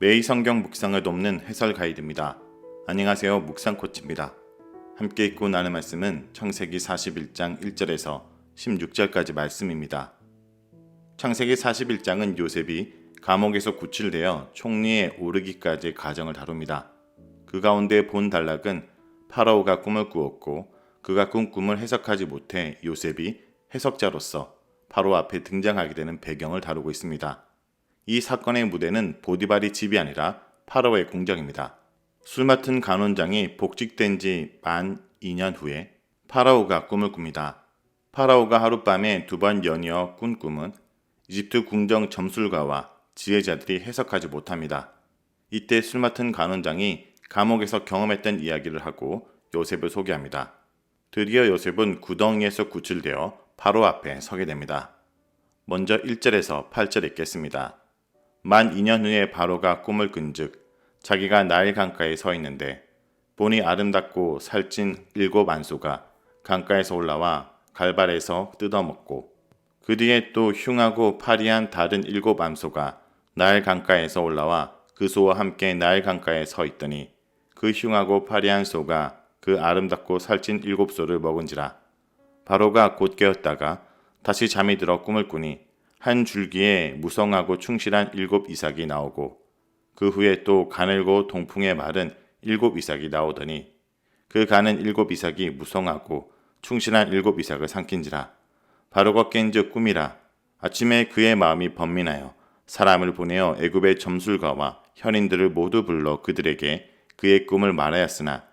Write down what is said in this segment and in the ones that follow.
매일 성경 묵상을 돕는 해설 가이드입니다. 안녕하세요. 묵상 코치입니다. 함께 읽고 나눌 말씀은 창세기 41장 1절에서 16절까지 말씀입니다. 창세기 41장은 요셉이 감옥에서 구출되어 총리에 오르기까지의 과정을 다룹니다. 그 가운데 본 단락은 파라오가 꿈을 꾸었고 그가 꾼 꿈을 해석하지 못해 요셉이 해석자로서 파라오 앞에 등장하게 되는 배경을 다루고 있습니다. 이 사건의 무대는 보디발이 집이 아니라 파라오의 공장입니다. 술 맡은 간원장이 복직된 지 만 2년 후에 파라오가 꿈을 꿉니다. 파라오가 하룻밤에 2번 연이어 꾼 꿈은 이집트 궁정 점술가와 지혜자들이 해석하지 못합니다. 이때 술 맡은 간원장이 감옥에서 경험했던 이야기를 하고 요셉을 소개합니다. 드디어 요셉은 구덩이에서 구출되어 파라오 앞에 서게 됩니다. 먼저 1절에서 8절 읽겠습니다. 만 2년 후에 바로가 꿈을 꾼즉 자기가 나일 강가에 서 있는데 보니 아름답고 살찐 7 안소가 강가에서 올라와 갈발에서 뜯어먹고 그 뒤에 또 흉하고 파리한 다른 7 암소가 나일 강가에서 올라와 그 소와 함께 나일 강가에 서 있더니 그 흉하고 파리한 소가 그 아름답고 살찐 7 소를 먹은지라. 바로가 곧 깨었다가 다시 잠이 들어 꿈을 꾸니 한 줄기에 무성하고 충실한 7 이삭이 나오고 그 후에 또 가늘고 동풍에 마른 7 이삭이 나오더니 그 가는 7 이삭이 무성하고 충실한 7 이삭을 삼킨지라. 바로가 깬즉 꿈이라. 아침에 그의 마음이 번민하여 사람을 보내어 애굽의 점술가와 현인들을 모두 불러 그들에게 그의 꿈을 말하였으나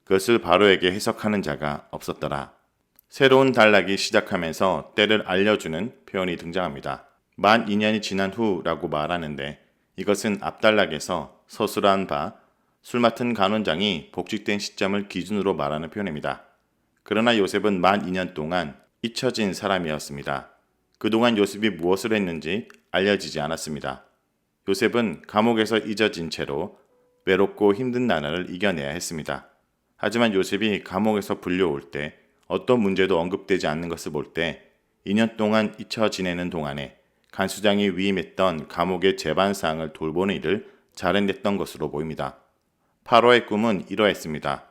그것을 바로에게 해석하는 자가 없었더라. 새로운 단락이 시작하면서 때를 알려주는 표현이 등장합니다. 만 2년이 지난 후라고 말하는데 이것은 앞단락에서 서술한 바 술 맡은 간원장이 복직된 시점을 기준으로 말하는 표현입니다. 그러나 요셉은 만 2년 동안 잊혀진 사람이었습니다. 그동안 요셉이 무엇을 했는지 알려지지 않았습니다. 요셉은 감옥에서 잊어진 채로 외롭고 힘든 나날을 이겨내야 했습니다. 하지만 요셉이 감옥에서 불려올 때 어떤 문제도 언급되지 않는 것을 볼 때 2년 동안 잊혀 지내는 동안에 간수장이 위임했던 감옥의 재반사항을 돌보는 일을 잘 해냈던 것으로 보입니다. 파라오의 꿈은 이러했습니다.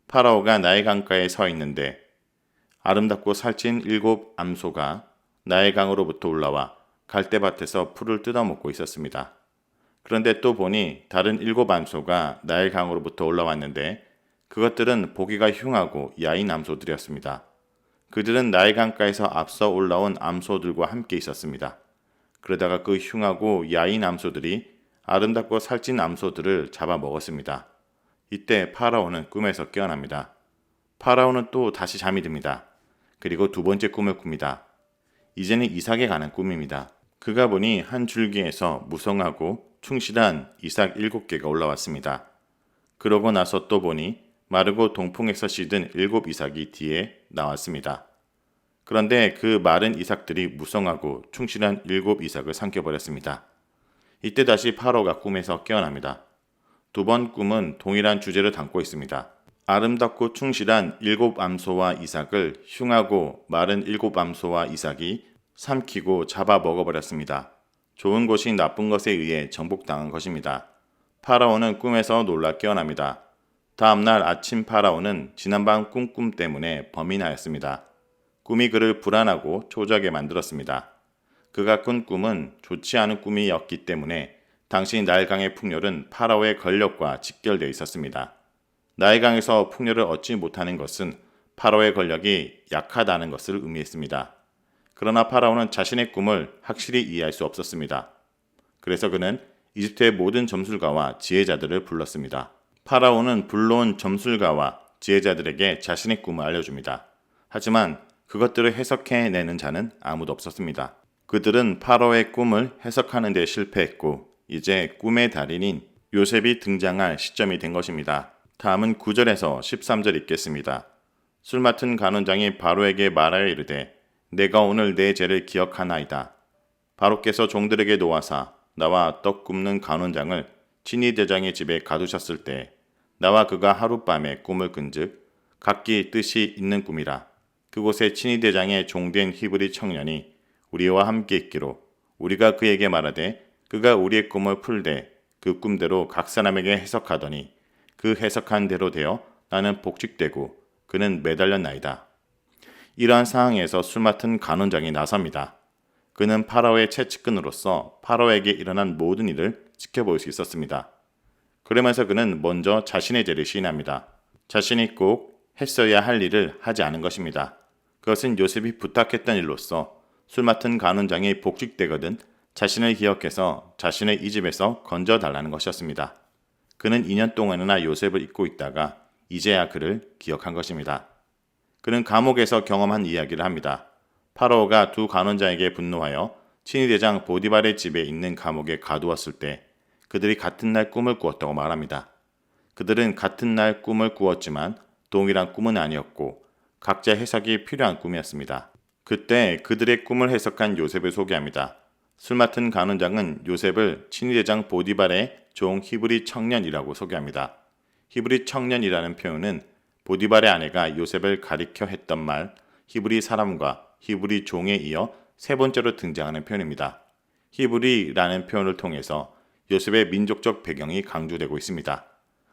파라오가 나일 강가에 서 있는데 아름답고 살찐 7 암소가 나일 강으로부터 올라와 갈대밭에서 풀을 뜯어먹고 있었습니다. 그런데 또 보니 다른 7 암소가 나일 강으로부터 올라왔는데 그것들은 보기가 흉하고 야인 암소들이었습니다. 그들은 나일 강가에서 앞서 올라온 암소들과 함께 있었습니다. 그러다가 그 흉하고 야인 암소들이 아름답고 살찐 암소들을 잡아먹었습니다. 이때 파라오는 꿈에서 깨어납니다. 파라오는 또 다시 잠이 듭니다. 그리고 2번째 꿈을 꿉니다. 이제는 이삭에 관한 꿈입니다. 그가 보니 한 줄기에서 무성하고 충실한 이삭 7개가 올라왔습니다. 그러고 나서 또 보니 마르고 동풍에서 시든 7 이삭이 뒤에 나왔습니다. 그런데 그 마른 이삭들이 무성하고 충실한 7 이삭을 삼켜버렸습니다. 이때 다시 파라오가 꿈에서 깨어납니다. 2번 꿈은 동일한 주제를 담고 있습니다. 아름답고 충실한 7 암소와 이삭을 흉하고 마른 7 암소와 이삭이 삼키고 잡아 먹어버렸습니다. 좋은 것이 나쁜 것에 의해 정복당한 것입니다. 파라오는 꿈에서 놀라 깨어납니다. 다음날 아침 파라오는 지난밤 꿈 때문에 범인하였습니다. 꿈이 그를 불안하고 초조하게 만들었습니다. 그가 꾼 꿈은 좋지 않은 꿈이었기 때문에 당시 나일강의 풍요는 파라오의 권력과 직결되어 있었습니다. 나일강에서 풍요를 얻지 못하는 것은 파라오의 권력이 약하다는 것을 의미했습니다. 그러나 파라오는 자신의 꿈을 확실히 이해할 수 없었습니다. 그래서 그는 이집트의 모든 점술가와 지혜자들을 불렀습니다. 파라오는 불러온 점술가와 지혜자들에게 자신의 꿈을 알려줍니다. 하지만 그것들을 해석해내는 자는 아무도 없었습니다. 그들은 파라오의 꿈을 해석하는 데 실패했고 이제 꿈의 달인인 요셉이 등장할 시점이 된 것입니다. 다음은 9절에서 13절 읽겠습니다. 술 맡은 간원장이 바로에게 말하여 이르되 내가 오늘 내 죄를 기억하나이다. 바로께서 종들에게 놓아사 나와 떡 굽는 간원장을 친위 대장의 집에 가두셨을 때 나와 그가 하룻밤에 꿈을 꾼즉 각기 뜻이 있는 꿈이라. 그곳에 친위 대장의 종된 히브리 청년이 우리와 함께 있기로 우리가 그에게 말하되 그가 우리의 꿈을 풀되 그 꿈대로 각 사람에게 해석하더니 그 해석한 대로 되어 나는 복직되고 그는 매달렸나이다. 이러한 상황에서 술 맡은 간원장이 나섭니다. 그는 파라오의 채찍근으로서 파라오에게 일어난 모든 일을 지켜볼 수 있었습니다. 그러면서 그는 먼저 자신의 죄를 시인합니다. 자신이 꼭 했어야 할 일을 하지 않은 것입니다. 그것은 요셉이 부탁했던 일로서 술 맡은 간원장이 복직되거든 자신을 기억해서 자신의 이 집에서 건져달라는 것이었습니다. 그는 2년 동안이나 요셉을 잊고 있다가 이제야 그를 기억한 것입니다. 그는 감옥에서 경험한 이야기를 합니다. 파라오가 두 간원장에게 분노하여 친위대장 보디발의 집에 있는 감옥에 가두었을 때 그들이 같은 날 꿈을 꾸었다고 말합니다. 그들은 같은 날 꿈을 꾸었지만 동일한 꿈은 아니었고 각자 해석이 필요한 꿈이었습니다. 그때 그들의 꿈을 해석한 요셉을 소개합니다. 술 맡은 간원장은 요셉을 친위대장 보디발의 종 히브리 청년이라고 소개합니다. 히브리 청년이라는 표현은 보디발의 아내가 요셉을 가리켜 했던 말 히브리 사람과 히브리 종에 이어 세 번째로 등장하는 표현입니다. 히브리라는 표현을 통해서 요셉의 민족적 배경이 강조되고 있습니다.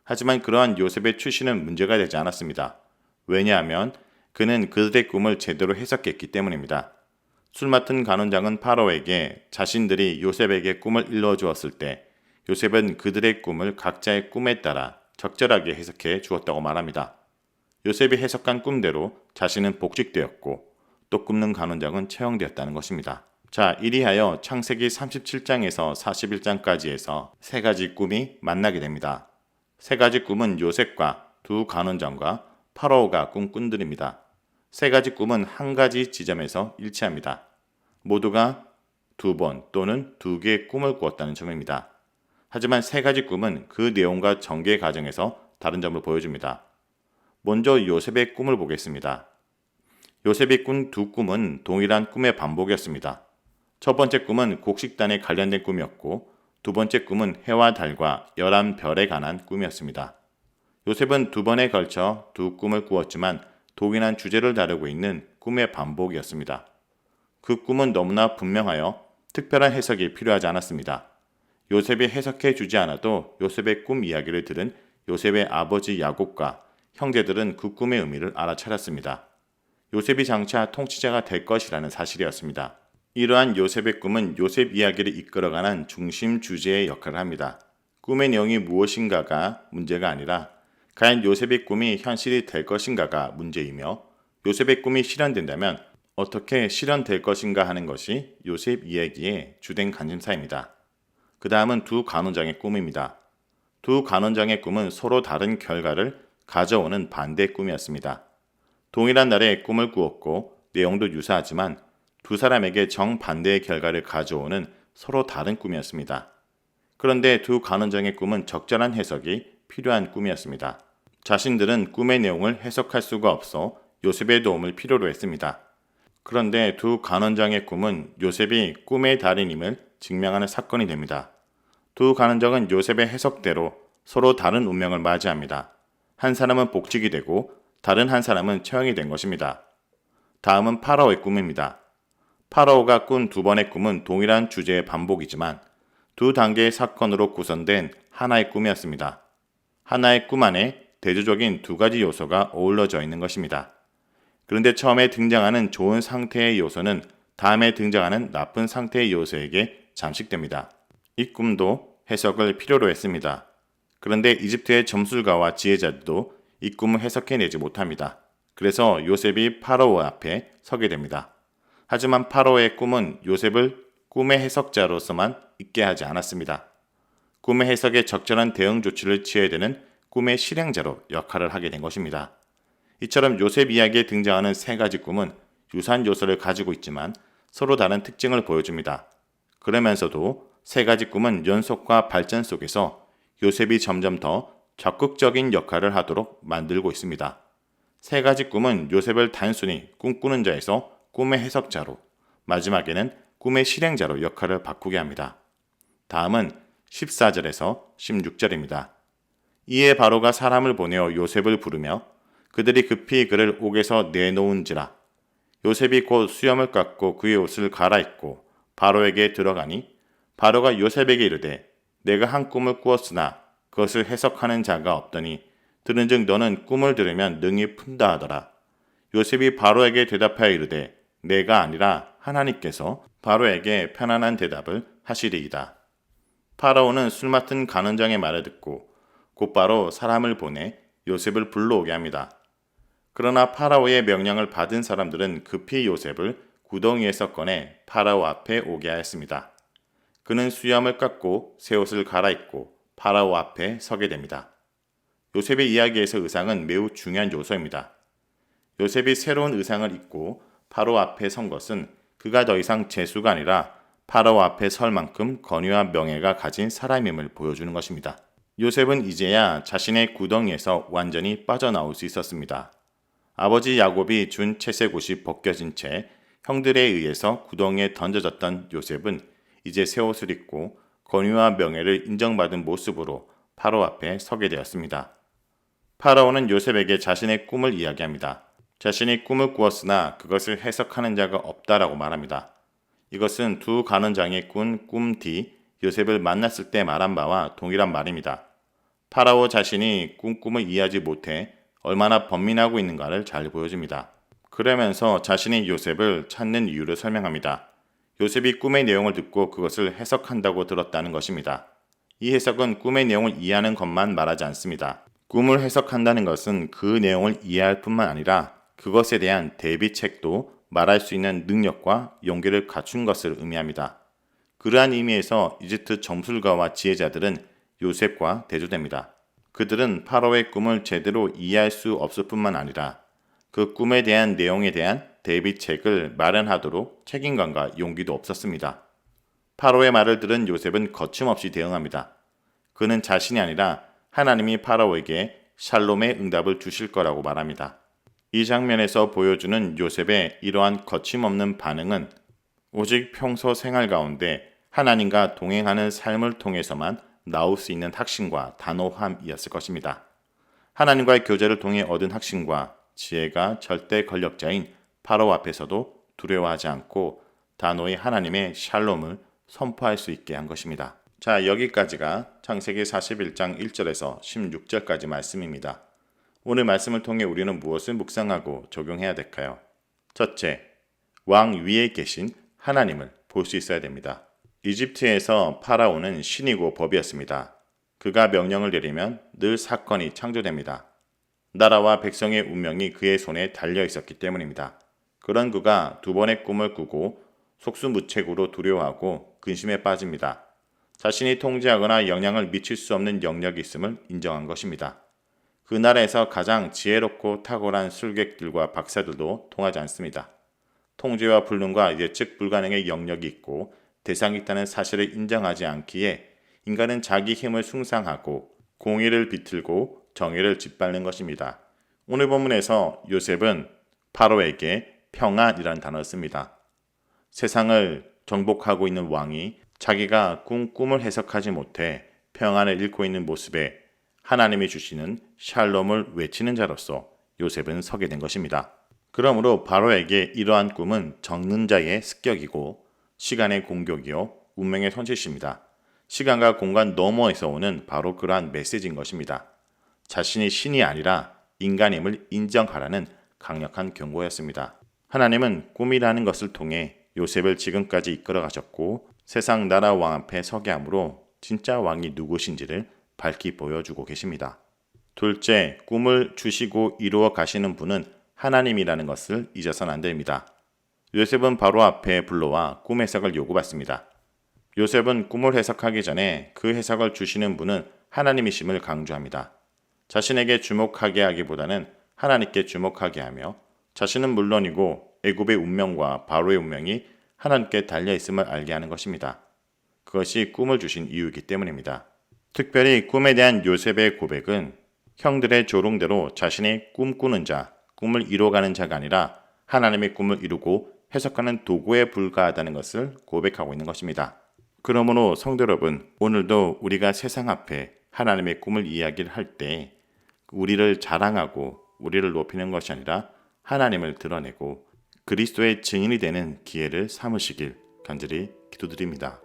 하지만 그러한 요셉의 출신은 문제가 되지 않았습니다. 왜냐하면 그는 그들의 꿈을 제대로 해석했기 때문입니다. 술 맡은 간원장은 파라오에게 자신들이 요셉에게 꿈을 일러주었을 때 요셉은 그들의 꿈을 각자의 꿈에 따라 적절하게 해석해 주었다고 말합니다. 요셉이 해석한 꿈대로 자신은 복직되었고 또 꿈는 간원장은 처형되었다는 것입니다. 자, 이리하여 창세기 37장에서 41장까지에서 세 가지 꿈이 만나게 됩니다. 세 가지 꿈은 요셉과 두 간원장과 파라오가 꿈꾼들입니다. 세 가지 꿈은 한 가지 지점에서 일치합니다. 모두가 두 번 또는 두 개의 꿈을 꾸었다는 점입니다. 하지만 세 가지 꿈은 그 내용과 전개 과정에서 다른 점을 보여줍니다. 먼저 요셉의 꿈을 보겠습니다. 요셉이 꾼 두 꿈은 동일한 꿈의 반복이었습니다. 첫 번째 꿈은 곡식단에 관련된 꿈이었고 두 번째 꿈은 해와 달과 11별에 관한 꿈이었습니다. 요셉은 두 번에 걸쳐 두 꿈을 꾸었지만 동일한 주제를 다루고 있는 꿈의 반복이었습니다. 그 꿈은 너무나 분명하여 특별한 해석이 필요하지 않았습니다. 요셉이 해석해 주지 않아도 요셉의 꿈 이야기를 들은 요셉의 아버지 야곱과 형제들은 그 꿈의 의미를 알아차렸습니다. 요셉이 장차 통치자가 될 것이라는 사실이었습니다. 이러한 요셉의 꿈은 요셉 이야기를 이끌어가는 중심 주제의 역할을 합니다. 꿈의 내용이 무엇인가가 문제가 아니라 과연 요셉의 꿈이 현실이 될 것인가가 문제이며 요셉의 꿈이 실현된다면 어떻게 실현될 것인가 하는 것이 요셉 이야기의 주된 관심사입니다. 그 다음은 두 간원장의 꿈입니다. 두 간원장의 꿈은 서로 다른 결과를 가져오는 반대의 꿈이었습니다. 동일한 날에 꿈을 꾸었고 내용도 유사하지만 두 사람에게 정반대의 결과를 가져오는 서로 다른 꿈이었습니다. 그런데 두 간원장의 꿈은 적절한 해석이 필요한 꿈이었습니다. 자신들은 꿈의 내용을 해석할 수가 없어 요셉의 도움을 필요로 했습니다. 그런데 두 간원장의 꿈은 요셉이 꿈의 달인임을 증명하는 사건이 됩니다. 두 간원장은 요셉의 해석대로 서로 다른 운명을 맞이합니다. 한 사람은 복직이 되고 다른 한 사람은 처형이 된 것입니다. 다음은 파라오의 꿈입니다. 파라오가 꾼 두 번의 꿈은 동일한 주제의 반복이지만 두 단계의 사건으로 구성된 하나의 꿈이었습니다. 하나의 꿈 안에 대조적인 두 가지 요소가 어우러져 있는 것입니다. 그런데 처음에 등장하는 좋은 상태의 요소는 다음에 등장하는 나쁜 상태의 요소에게 잠식됩니다. 이 꿈도 해석을 필요로 했습니다. 그런데 이집트의 점술가와 지혜자들도 이 꿈을 해석해내지 못합니다. 그래서 요셉이 파라오 앞에 서게 됩니다. 하지만 파라오의 꿈은 요셉을 꿈의 해석자로서만 있게 하지 않았습니다. 꿈의 해석에 적절한 대응 조치를 취해야 되는 꿈의 실행자로 역할을 하게 된 것입니다. 이처럼 요셉 이야기에 등장하는 세 가지 꿈은 유사한 요소를 가지고 있지만 서로 다른 특징을 보여줍니다. 그러면서도 세 가지 꿈은 연속과 발전 속에서 요셉이 점점 더 적극적인 역할을 하도록 만들고 있습니다. 세 가지 꿈은 요셉을 단순히 꿈꾸는 자에서 꿈의 해석자로, 마지막에는 꿈의 실행자로 역할을 바꾸게 합니다. 다음은 14절에서 16절입니다. 이에 바로가 사람을 보내어 요셉을 부르며 그들이 급히 그를 옥에서 내놓은지라. 요셉이 곧 수염을 깎고 그의 옷을 갈아입고 바로에게 들어가니 바로가 요셉에게 이르되 내가 한 꿈을 꾸었으나 그것을 해석하는 자가 없더니 들은즉 너는 꿈을 들으면 능히 푼다 하더라. 요셉이 바로에게 대답하여 이르되 내가 아니라 하나님께서 바로에게 편안한 대답을 하시리이다. 파라오는 술 맡은 간원장의 말을 듣고 곧바로 사람을 보내 요셉을 불러오게 합니다. 그러나 파라오의 명령을 받은 사람들은 급히 요셉을 구덩이에서 꺼내 파라오 앞에 오게 하였습니다. 그는 수염을 깎고 새 옷을 갈아입고 파라오 앞에 서게 됩니다. 요셉의 이야기에서 의상은 매우 중요한 요소입니다. 요셉이 새로운 의상을 입고 파라오 앞에 선 것은 그가 더 이상 죄수가 아니라 파라오 앞에 설 만큼 권위와 명예가 가진 사람임을 보여주는 것입니다. 요셉은 이제야 자신의 구덩이에서 완전히 빠져나올 수 있었습니다. 아버지 야곱이 준 채색 옷이 벗겨진 채 형들에 의해서 구덩이에 던져졌던 요셉은 이제 새 옷을 입고 권위와 명예를 인정받은 모습으로 파라오 앞에 서게 되었습니다. 파라오는 요셉에게 자신의 꿈을 이야기합니다. 자신이 꿈을 꾸었으나 그것을 해석하는 자가 없다라고 말합니다. 이것은 두 간원장이 꾼 꿈 뒤 요셉을 만났을 때 말한 바와 동일한 말입니다. 파라오 자신이 꾼 꿈을 이해하지 못해 얼마나 번민하고 있는가를 잘 보여줍니다. 그러면서 자신이 요셉을 찾는 이유를 설명합니다. 요셉이 꿈의 내용을 듣고 그것을 해석한다고 들었다는 것입니다. 이 해석은 꿈의 내용을 이해하는 것만 말하지 않습니다. 꿈을 해석한다는 것은 그 내용을 이해할 뿐만 아니라 그것에 대한 대비책도 말할 수 있는 능력과 용기를 갖춘 것을 의미합니다. 그러한 의미에서 이집트 점술가와 지혜자들은 요셉과 대조됩니다. 그들은 파라오의 꿈을 제대로 이해할 수 없을 뿐만 아니라 그 꿈에 대한 내용에 대한 대비책을 마련하도록 책임감과 용기도 없었습니다. 파라오의 말을 들은 요셉은 거침없이 대응합니다. 그는 자신이 아니라 하나님이 파라오에게 샬롬의 응답을 주실 거라고 말합니다. 이 장면에서 보여주는 요셉의 이러한 거침없는 반응은 오직 평소 생활 가운데 하나님과 동행하는 삶을 통해서만 나올 수 있는 확신과 단호함이었을 것입니다. 하나님과의 교제를 통해 얻은 확신과 지혜가 절대 권력자인 파라오 앞에서도 두려워하지 않고 단호히 하나님의 샬롬을 선포할 수 있게 한 것입니다. 자, 여기까지가 창세기 41장 1절에서 16절까지 말씀입니다. 오늘 말씀을 통해 우리는 무엇을 묵상하고 적용해야 될까요? 첫째, 왕 위에 계신 하나님을 볼 수 있어야 됩니다. 이집트에서 파라오는 신이고 법이었습니다. 그가 명령을 내리면 늘 사건이 창조됩니다. 나라와 백성의 운명이 그의 손에 달려 있었기 때문입니다. 그런 그가 두 번의 꿈을 꾸고 속수무책으로 두려워하고 근심에 빠집니다. 자신이 통제하거나 영향을 미칠 수 없는 영역이 있음을 인정한 것입니다. 그 나라에서 가장 지혜롭고 탁월한 술객들과 박사들도 통하지 않습니다. 통제와 불능과 예측 불가능의 영역이 있고 대상이 있다는 사실을 인정하지 않기에 인간은 자기 힘을 숭상하고 공의를 비틀고 정의를 짓밟는 것입니다. 오늘 본문에서 요셉은 파로에게 평안이라는 단어를 씁니다. 세상을 정복하고 있는 왕이 자기가 꿈을 해석하지 못해 평안을 잃고 있는 모습에 하나님이 주시는 샬롬을 외치는 자로서 요셉은 서게 된 것입니다. 그러므로 바로에게 이러한 꿈은 적는 자의 습격이고 시간의 공격이요 운명의 손짓입니다. 시간과 공간 너머에서 오는 바로 그러한 메시지인 것입니다. 자신이 신이 아니라 인간임을 인정하라는 강력한 경고였습니다. 하나님은 꿈이라는 것을 통해 요셉을 지금까지 이끌어 가셨고 세상 나라 왕 앞에 서게 함으로 진짜 왕이 누구신지를 밝히 보여주고 계십니다. 둘째, 꿈을 주시고 이루어 가시는 분은 하나님이라는 것을 잊어서는 안 됩니다. 요셉은 바로 앞에 불러와 꿈 해석을 요구받습니다. 요셉은 꿈을 해석하기 전에 그 해석을 주시는 분은 하나님이심을 강조합니다. 자신에게 주목하게 하기보다는 하나님께 주목하게 하며 자신은 물론이고 애굽의 운명과 바로의 운명이 하나님께 달려있음을 알게 하는 것입니다. 그것이 꿈을 주신 이유이기 때문입니다. 특별히 꿈에 대한 요셉의 고백은 형들의 조롱대로 자신이 꿈꾸는 자, 꿈을 이뤄가는 자가 아니라 하나님의 꿈을 이루고 해석하는 도구에 불과하다는 것을 고백하고 있는 것입니다. 그러므로 성도 여러분, 오늘도 우리가 세상 앞에 하나님의 꿈을 이야기를 할 때 우리를 자랑하고 우리를 높이는 것이 아니라 하나님을 드러내고 그리스도의 증인이 되는 기회를 삼으시길 간절히 기도드립니다.